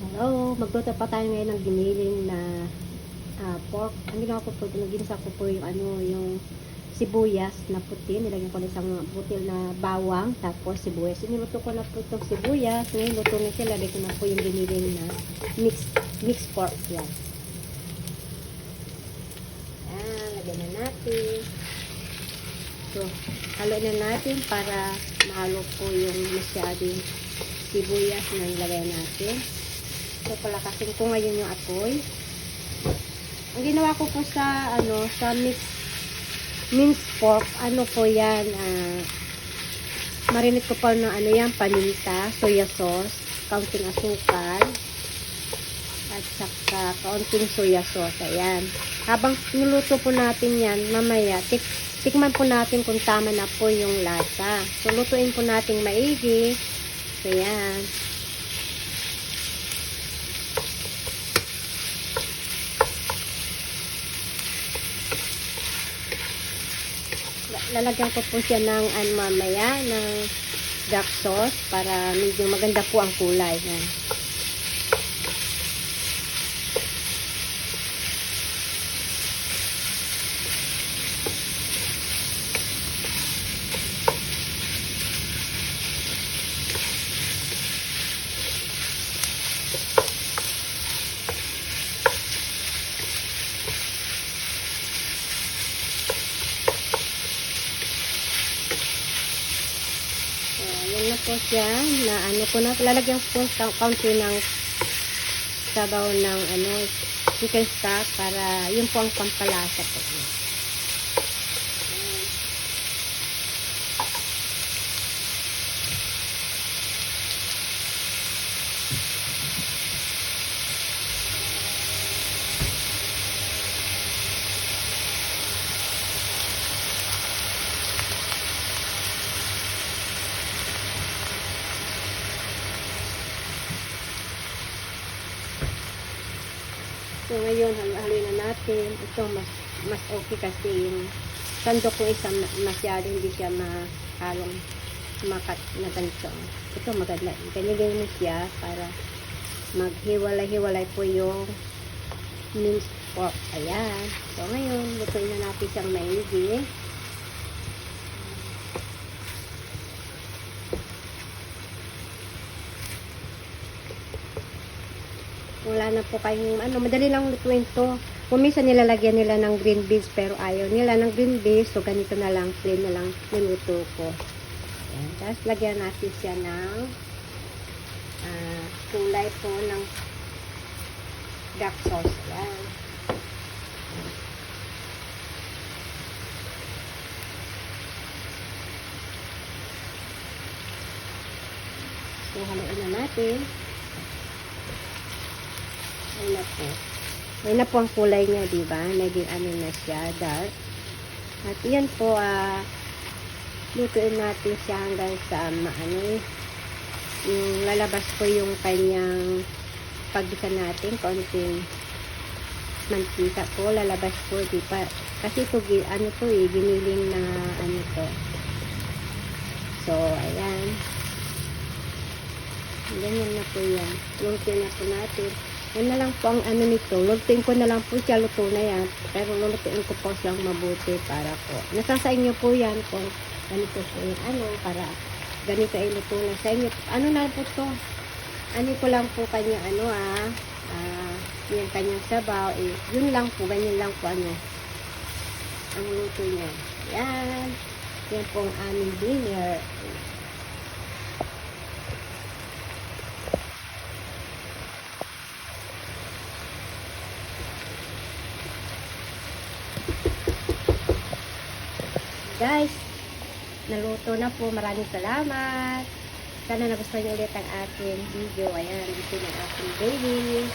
Hello, magluto pa tayo ngayon ng giniling na pork. Ang ginawa ko po, ginisa ko po yung yung sibuyas na puti. Nilagyan ko na isang butil na bawang, tapos sibuyas. Iniluto ko na po itong sibuyas. Ngayon, luto na siya. Lagyan ko na po yung giniling na mixed pork. Yan. Yan, lagyan na natin. So, halo na natin para mahalo po yung masyadong sibuyas na nilagay natin. So, palakasin ko ngayon yung apoy. Ang ginawa ko po sa, sa minced pork, po yan, marinate ko pa ng yan, paminta, soya sauce, kaunting asukal, at saka kaunting soya sauce, ayan. Habang niluto po natin yan, mamaya, tikman po natin kung tama na po yung lasa. So, lutuin po natin maigi. So, ayan. Lalagyan ko po siya ng mamaya ng dark sauce para medyo maganda po ang kulay. Yan. Yan na po siya, na ko na, lalagyan ko kaunti ng sabaw ng chicken stock para yun po ang pampalasa po. So, ngayon, halo-halo na natin. Ito, mas okay kasi yung sandok ko isa masyado, hindi siya mahalong makat na ganito. Ito, maganda. Ganyan-ganyan mo siya para maghiwalay-hiwalay po yung minced pork. Ayan. So, ngayon, lutuin na natin siyang maigi. Wala na po kayong madali lang lutuin to. Kung minsan nilalagyan nila ng green beans pero ayaw nila ng green beans, so ganito na lang, plain na lang niluto ko. Ayan. Tapos lagyan natin siya ng kulay po ng dark sauce. Ayan. So haluin na natin. Ayun na po. Ayun na po ang kulay niya, diba? Naging na siya, dark. At yan po, lutuin natin siya hanggang sa, yung lalabas po yung kanyang paggisa natin, konting mantika po, lalabas po, diba? Kasi ito, giniling na, to. So, ayan. Ganyan na po yan. Lutuin na po natin. Yan na lang po ang nito. Lulutuin ko na lang po siya. Luto na yan. Pero lulutuin ko po siyang mabuti para po. Nasa sa inyo po yan kung ganito po yung para ganito ay luto na sa inyo. Ano na po to? Ko lang po kanya yung kanyang sabaw. Yun lang po. Ganyan lang po ang luto niya. Yan. Yan po ang aming dinner. Guys, naluto na po. Maraming salamat. Sana nagustuhan niyo ulit ang ating video. Ayan, dito na ating baby.